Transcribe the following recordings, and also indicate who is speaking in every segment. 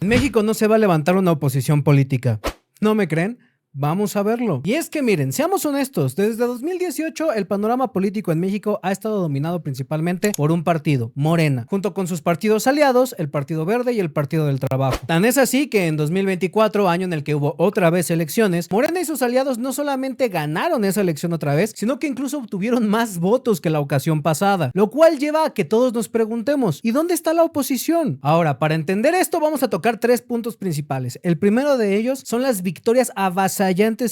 Speaker 1: En México no se va a levantar una oposición política. ¿No me creen? Vamos a verlo. Y es que miren, seamos honestos, desde 2018 el panorama político en México ha estado dominado principalmente por un partido, Morena, junto con sus partidos aliados, el Partido Verde y el Partido del Trabajo. Tan es así que en 2024, año en el que hubo otra vez elecciones, Morena y sus aliados no solamente ganaron esa elección otra vez, sino que incluso obtuvieron más votos que la ocasión pasada, lo cual lleva a que todos nos preguntemos, ¿y dónde está la oposición? Ahora, para entender esto vamos a tocar tres puntos principales. El primero de ellos son las victorias avasallantes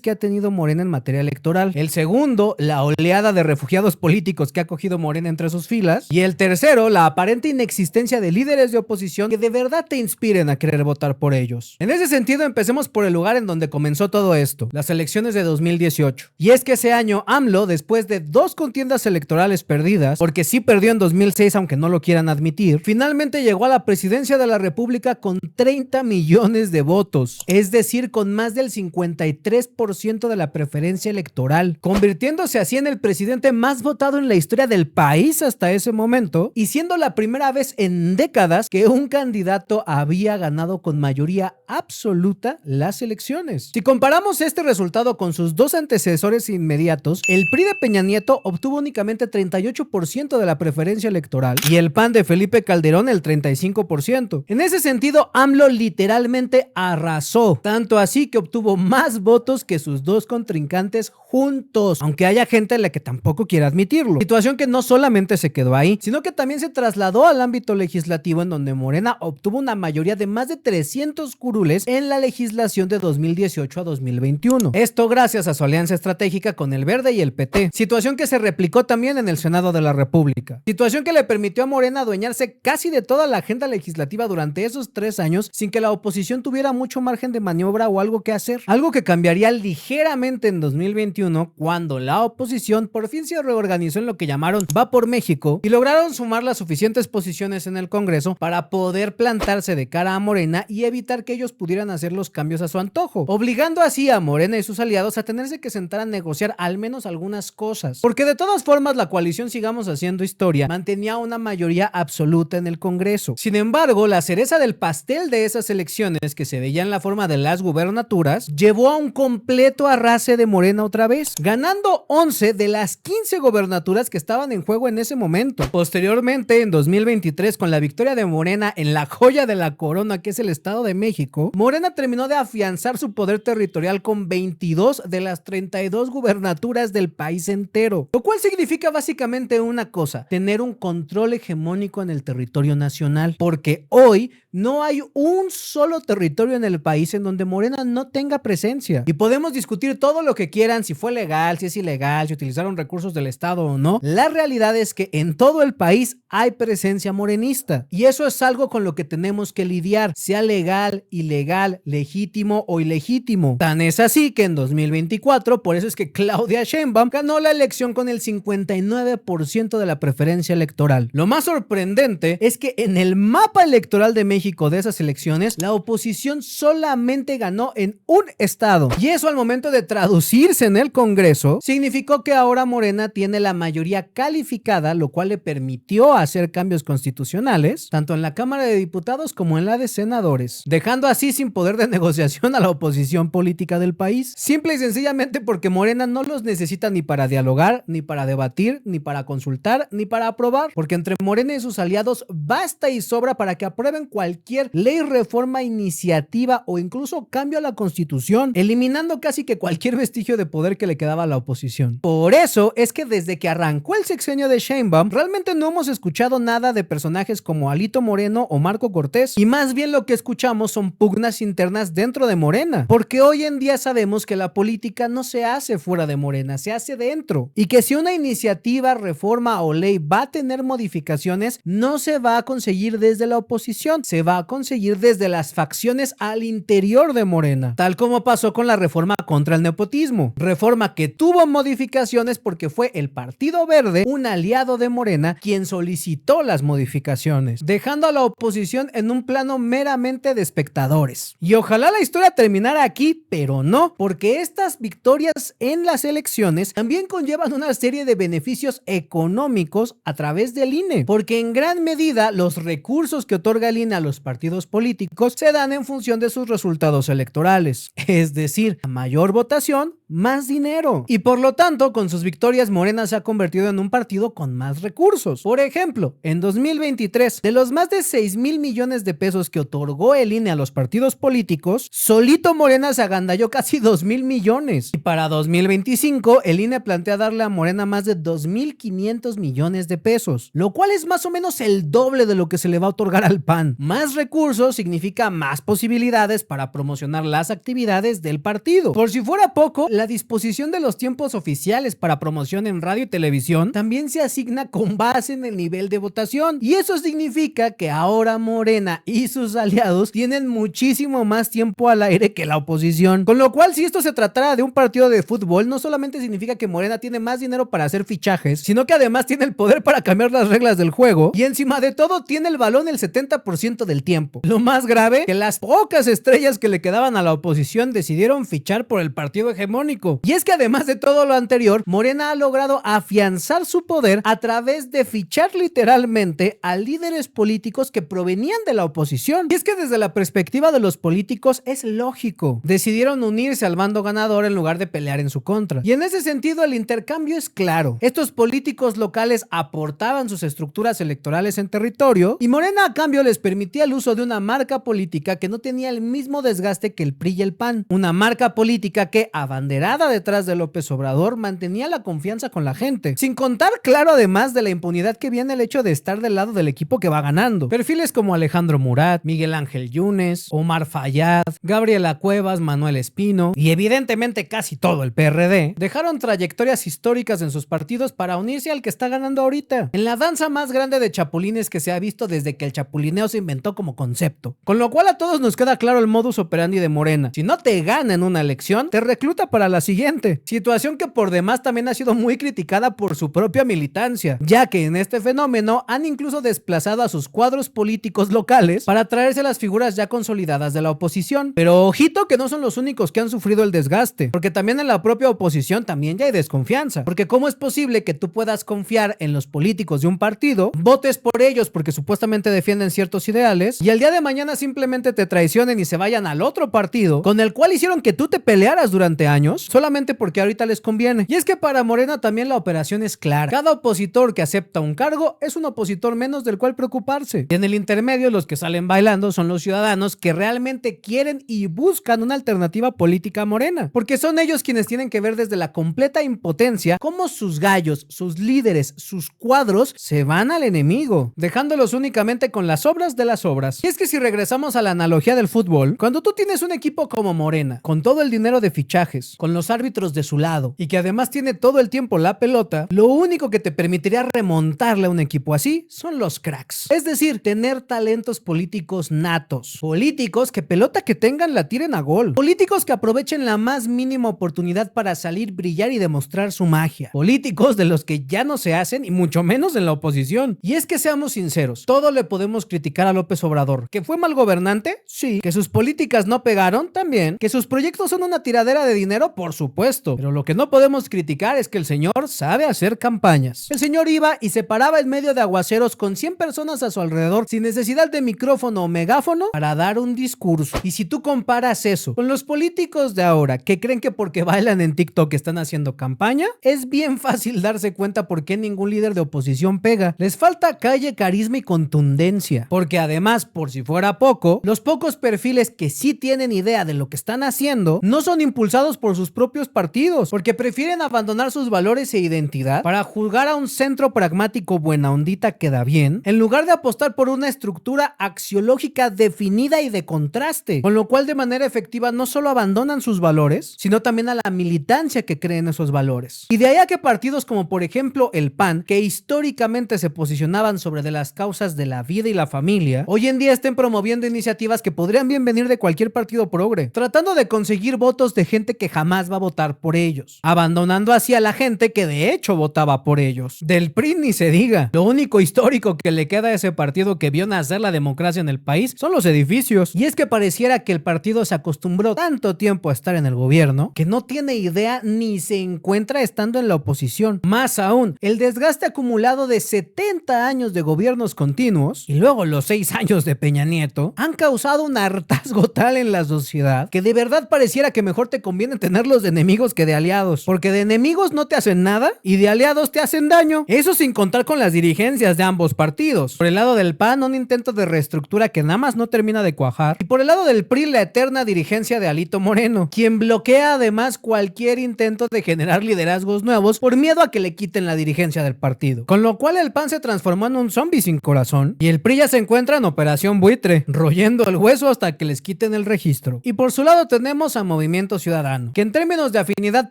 Speaker 1: que ha tenido Morena en materia electoral. El segundo, la oleada de refugiados políticos que ha cogido Morena entre sus filas. Y el tercero, la aparente inexistencia de líderes de oposición que de verdad te inspiren a querer votar por ellos. En ese sentido, empecemos por el lugar en donde comenzó todo esto, las elecciones de 2018. Y es que ese año AMLO, después de 2 contiendas electorales perdidas, porque sí perdió en 2006 aunque no lo quieran admitir, finalmente llegó a la presidencia de la República con 30 millones de votos, es decir, con más del 53% de la preferencia electoral, convirtiéndose así en el presidente más votado en la historia del país hasta ese momento y siendo la primera vez en décadas que un candidato había ganado con mayoría absoluta las elecciones. Si comparamos este resultado con sus dos antecesores inmediatos, el PRI de Peña Nieto obtuvo únicamente 38% de la preferencia electoral y el PAN de Felipe Calderón el 35%. En ese sentido, AMLO literalmente arrasó, tanto así que obtuvo más votos que sus dos contrincantes juntos, aunque haya gente a la que tampoco quiere admitirlo. Situación que no solamente se quedó ahí, sino que también se trasladó al ámbito legislativo, en donde Morena obtuvo una mayoría de más de 300 curules en la legislación de 2018 a 2021. Esto gracias a su alianza estratégica con el Verde y el PT, situación que se replicó también en el Senado de la República. Situación que le permitió a Morena adueñarse casi de toda la agenda legislativa durante esos 3 años sin que la oposición tuviera mucho margen de maniobra o algo que hacer. Algo que cambiaría ligeramente en 2021 cuando la oposición por fin se reorganizó en lo que llamaron Va por México y lograron sumar las suficientes posiciones en el Congreso para poder plantarse de cara a Morena y evitar que ellos pudieran hacer los cambios a su antojo, obligando así a Morena y sus aliados a tenerse que sentar a negociar al menos algunas cosas, porque de todas formas la coalición Sigamos Haciendo Historia mantenía una mayoría absoluta en el Congreso. Sin embargo, la cereza del pastel de esas elecciones, que se veía en la forma de las gubernaturas, llevó a un completo arrase de Morena otra vez, ganando 11 de las 15 gobernaturas que estaban en juego en ese momento. Posteriormente, en 2023, con la victoria de Morena en la joya de la corona que es el Estado de México, Morena terminó de afianzar su poder territorial con 22 de las 32 gubernaturas del país entero, lo cual significa básicamente una cosa: tener un control hegemónico en el territorio nacional, porque hoy no hay un solo territorio en el país en donde Morena no tenga presencia. Y podemos discutir todo lo que quieran, si fue legal, si es ilegal, si utilizaron recursos del Estado o no. La realidad es que en todo el país hay presencia morenista. Y eso es algo con lo que tenemos que lidiar, sea legal, ilegal, legítimo o ilegítimo. Tan es así que en 2024, por eso es que Claudia Sheinbaum ganó la elección con el 59% de la preferencia electoral. Lo más sorprendente es que en el mapa electoral de México de esas elecciones, la oposición solamente ganó en un estado. Y eso, al momento de traducirse en el Congreso, significó que ahora Morena tiene la mayoría calificada, lo cual le permitió hacer cambios constitucionales, tanto en la Cámara de Diputados como en la de Senadores, dejando así sin poder de negociación a la oposición política del país. Simple y sencillamente porque Morena no los necesita ni para dialogar, ni para debatir, ni para consultar, ni para aprobar, porque entre Morena y sus aliados basta y sobra para que aprueben cualquier ley, reforma, iniciativa o incluso cambio a la Constitución, eliminando casi que cualquier vestigio de poder que le quedaba a la oposición. Por eso es que desde que arrancó el sexenio de Sheinbaum, realmente no hemos escuchado nada de personajes como Alito Moreno o Marco Cortés, y más bien lo que escuchamos son pugnas internas dentro de Morena, porque hoy en día sabemos que la política no se hace fuera de Morena, se hace dentro, y que si una iniciativa, reforma o ley va a tener modificaciones, no se va a conseguir desde la oposición, se va a conseguir desde las facciones al interior de Morena, tal como pasó con la reforma contra el nepotismo, reforma que tuvo modificaciones porque fue el Partido Verde, un aliado de Morena, quien solicitó las modificaciones, dejando a la oposición en un plano meramente de espectadores. Y ojalá la historia terminara aquí, pero no, porque estas victorias en las elecciones también conllevan una serie de beneficios económicos a través del INE, porque en gran medida los recursos que otorga el INE a los partidos políticos se dan en función de sus resultados electorales, es decir, a mayor votación, más dinero. Y por lo tanto, con sus victorias, Morena se ha convertido en un partido con más recursos. Por ejemplo, en 2023, de los más de 6,000 millones de pesos que otorgó el INE a los partidos políticos, solito Morena se agandalló casi 2,000 millones. Y para 2025, el INE plantea darle a Morena más de 2,500 millones de pesos, lo cual es más o menos el doble de lo que se le va a otorgar al PAN. Más recursos significa más posibilidades para promocionar las actividades del partido. Por si fuera poco, la disposición de los tiempos oficiales para promoción en radio y televisión también se asigna con base en el nivel de votación, y eso significa que ahora Morena y sus aliados tienen muchísimo más tiempo al aire que la oposición, con lo cual, si esto se tratara de un partido de fútbol, no solamente significa que Morena tiene más dinero para hacer fichajes, sino que además tiene el poder para cambiar las reglas del juego, y encima de todo tiene el balón el 70% del tiempo. Lo más grave, que las pocas estrellas que le quedaban a la oposición decidieron fichar por el partido hegemónico. Y es que además de todo lo anterior, Morena ha logrado afianzar su poder a través de fichar literalmente a líderes políticos que provenían de la oposición. Y es que desde la perspectiva de los políticos es lógico. Decidieron unirse al bando ganador en lugar de pelear en su contra. Y en ese sentido el intercambio es claro. Estos políticos locales aportaban sus estructuras electorales en territorio, y Morena a cambio les permitía el uso de una marca política que no tenía el mismo desgaste que el PRI y el PAN. Una marca política que, abanderada detrás de López Obrador, mantenía la confianza con la gente. Sin contar, claro, además de la impunidad que viene el hecho de estar del lado del equipo que va ganando. Perfiles como Alejandro Murat, Miguel Ángel Yunes, Omar Fayad, Gabriela Cuevas, Manuel Espino y evidentemente casi todo el PRD dejaron trayectorias históricas en sus partidos para unirse al que está ganando ahorita, en la danza más grande de chapulines que se ha visto desde que el chapulineo se inventó como concepto. Con lo cual a todos nos queda claro el modus operandi de Morena. Si no te gana en una elección, te recluta para la siguiente. Situación que por demás también ha sido muy criticada por su propia militancia, ya que en este fenómeno han incluso desplazado a sus cuadros políticos locales para traerse las figuras ya consolidadas de la oposición. Pero ojito que no son los únicos que han sufrido el desgaste, porque también en la propia oposición también ya hay desconfianza, porque ¿cómo es posible que tú puedas confiar en los políticos de un partido, votes por ellos porque supuestamente defienden ciertos ideales, y al día de mañana simplemente te traicionen y se vayan al otro partido con el cual hicieron que tú te pelearas durante años, solamente porque ahorita les conviene? Y es que para Morena también la operación es clara. Cada opositor que acepta un cargo es un opositor menos del cual preocuparse. Y en el intermedio, los que salen bailando son los ciudadanos que realmente quieren y buscan una alternativa política a Morena, porque son ellos quienes tienen que ver desde la completa impotencia cómo sus gallos, sus líderes, sus cuadros se van al enemigo, dejándolos únicamente con las obras de las obras. Y es que si regresamos a la analogía del fútbol, cuando tú tienes un equipo como Morena, con todo el dinero de fichajes, con los árbitros de su lado, y que además tiene todo el tiempo la pelota, lo único que te permitiría remontarle a un equipo así son los cracks. Es decir, tener talentos políticos natos, políticos que pelota que tengan la tiren a gol, políticos que aprovechen la más mínima oportunidad para salir, brillar y demostrar su magia, políticos de los que ya no se hacen y mucho menos en la oposición. Y es que seamos sinceros, todo le podemos criticar a López Obrador. ¿Que fue mal gobernante? Sí. ¿Que sus políticas no pegaron? También. ¿Que sus proyectos son una tiradera de dinero? Por supuesto. Pero lo que no podemos criticar es que el señor sabe hacer campañas. El señor iba y se paraba en medio de aguaceros con 100 personas a su alrededor sin necesidad de micrófono o megáfono para dar un discurso. Y si tú comparas eso con los políticos de ahora que creen que porque bailan en TikTok están haciendo campaña, es bien fácil darse cuenta por qué ningún líder de oposición pega. Les falta calle, carisma y contundencia. Porque además, por si fuera poco, los pocos perfiles que sí tienen idea de lo que están haciendo no son impulsados por por sus propios partidos, porque prefieren abandonar sus valores e identidad para jugar a un centro pragmático buena ondita que da bien, en lugar de apostar por una estructura axiológica definida y de contraste, con lo cual de manera efectiva no solo abandonan sus valores, sino también a la militancia que cree en esos valores. Y de ahí a que partidos como por ejemplo el PAN, que históricamente se posicionaban sobre de las causas de la vida y la familia, hoy en día estén promoviendo iniciativas que podrían bien venir de cualquier partido progre, tratando de conseguir votos de gente que jamás va a votar por ellos, abandonando así a la gente que de hecho votaba por ellos. Del PRI ni se diga. Lo único histórico que le queda a ese partido que vio nacer la democracia en el país son los edificios. Y es que pareciera que el partido se acostumbró tanto tiempo a estar en el gobierno que no tiene idea ni se encuentra estando en la oposición. Más aún, el desgaste acumulado de 70 años de gobiernos continuos y luego los 6 años de Peña Nieto han causado un hartazgo tal en la sociedad que de verdad pareciera que mejor te conviene tenerlos de enemigos que de aliados, porque de enemigos no te hacen nada y de aliados te hacen daño. Eso sin contar con las dirigencias de ambos partidos. Por el lado del PAN, un intento de reestructura que nada más no termina de cuajar, y por el lado del PRI, la eterna dirigencia de Alito Moreno, quien bloquea además cualquier intento de generar liderazgos nuevos por miedo a que le quiten la dirigencia del partido. Con lo cual el PAN se transformó en un zombie sin corazón y el PRI ya se encuentra en operación buitre, royendo el hueso hasta que les quiten el registro. Y por su lado tenemos a Movimiento Ciudadano, que en términos de afinidad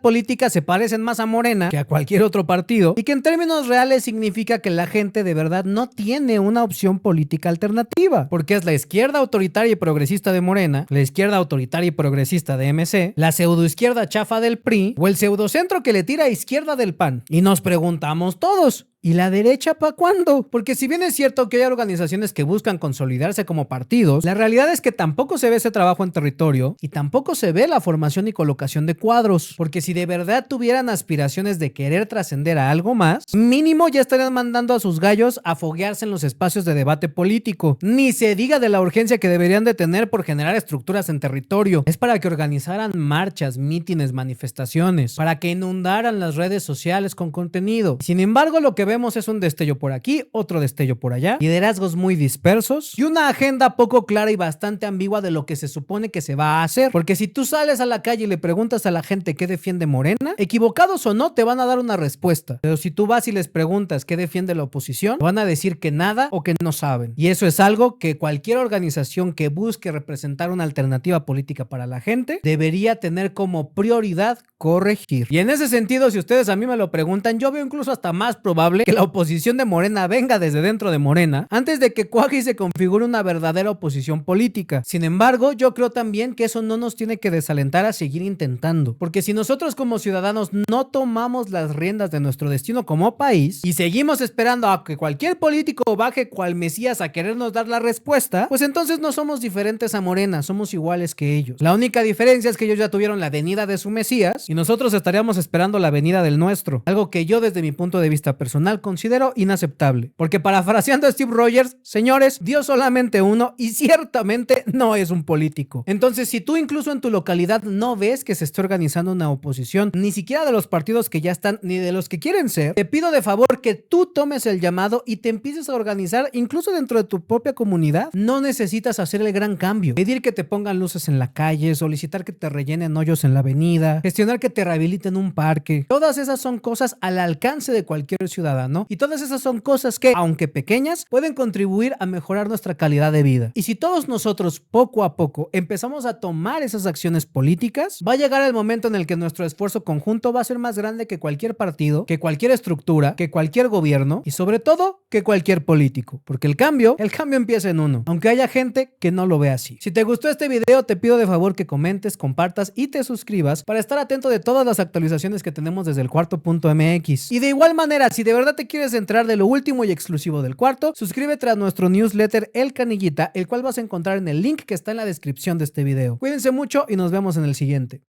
Speaker 1: política se parecen más a Morena que a cualquier otro partido, y que en términos reales significa que la gente de verdad no tiene una opción política alternativa, porque es la izquierda autoritaria y progresista de Morena, la izquierda autoritaria y progresista de MC, la pseudoizquierda chafa del PRI o el pseudocentro que le tira a izquierda del PAN. Y nos preguntamos todos, ¿y la derecha para cuándo? Porque si bien es cierto que hay organizaciones que buscan consolidarse como partidos, la realidad es que tampoco se ve ese trabajo en territorio y tampoco se ve la formación y colocación de cuadros. Porque si de verdad tuvieran aspiraciones de querer trascender a algo más, mínimo ya estarían mandando a sus gallos a foguearse en los espacios de debate político. Ni se diga de la urgencia que deberían de tener por generar estructuras en territorio. Es para que organizaran marchas, mítines, manifestaciones, para que inundaran las redes sociales con contenido. Sin embargo, lo que vemos es un destello por aquí, otro destello por allá, liderazgos muy dispersos y una agenda poco clara y bastante ambigua de lo que se supone que se va a hacer. Porque si tú sales a la calle y le preguntas a la gente qué defiende Morena, equivocados o no, te van a dar una respuesta. Pero si tú vas y les preguntas qué defiende la oposición, van a decir que nada o que no saben. Y eso es algo que cualquier organización que busque representar una alternativa política para la gente debería tener como prioridad corregir. Y en ese sentido, si ustedes a mí me lo preguntan, yo veo incluso hasta más probable que la oposición de Morena venga desde dentro de Morena antes de que cuaje y se configure una verdadera oposición política. Sin embargo, yo creo también que eso no nos tiene que desalentar a seguir intentando, porque si nosotros como ciudadanos no tomamos las riendas de nuestro destino como país y seguimos esperando a que cualquier político baje cual mesías a querernos dar la respuesta, pues entonces no somos diferentes a Morena, somos iguales que ellos. La única diferencia es que ellos ya tuvieron la venida de su mesías y nosotros estaríamos esperando la venida del nuestro, algo que yo desde mi punto de vista personal considero inaceptable, porque parafraseando a Steve Rogers, señores, Dios solamente uno y ciertamente no es un político. Entonces, si tú incluso en tu localidad no ves que se esté organizando una oposición, ni siquiera de los partidos que ya están, ni de los que quieren ser, te pido de favor que tú tomes el llamado y te empieces a organizar incluso dentro de tu propia comunidad. No necesitas hacer el gran cambio, pedir que te pongan luces en la calle, solicitar que te rellenen hoyos en la avenida, gestionar que te rehabiliten un parque. Todas esas son cosas al alcance de cualquier ciudadano y todas esas son cosas que, aunque pequeñas, pueden contribuir a mejorar nuestra calidad de vida. Y si todos nosotros poco a poco empezamos a tomar esas acciones políticas, va a llegar el momento en el que nuestro esfuerzo conjunto va a ser más grande que cualquier partido, que cualquier estructura, que cualquier gobierno y sobre todo que cualquier político, porque el cambio empieza en uno, aunque haya gente que no lo ve así. Si te gustó este video, te pido de favor que comentes, compartas y te suscribas para estar atento de todas las actualizaciones que tenemos desde el cuarto.mx. Y de igual manera, si de verdad te quieres enterar de lo último y exclusivo del Cuarto, suscríbete a nuestro newsletter El Canillita, el cual vas a encontrar en el link que está en la descripción de este video. Cuídense mucho y nos vemos en el siguiente.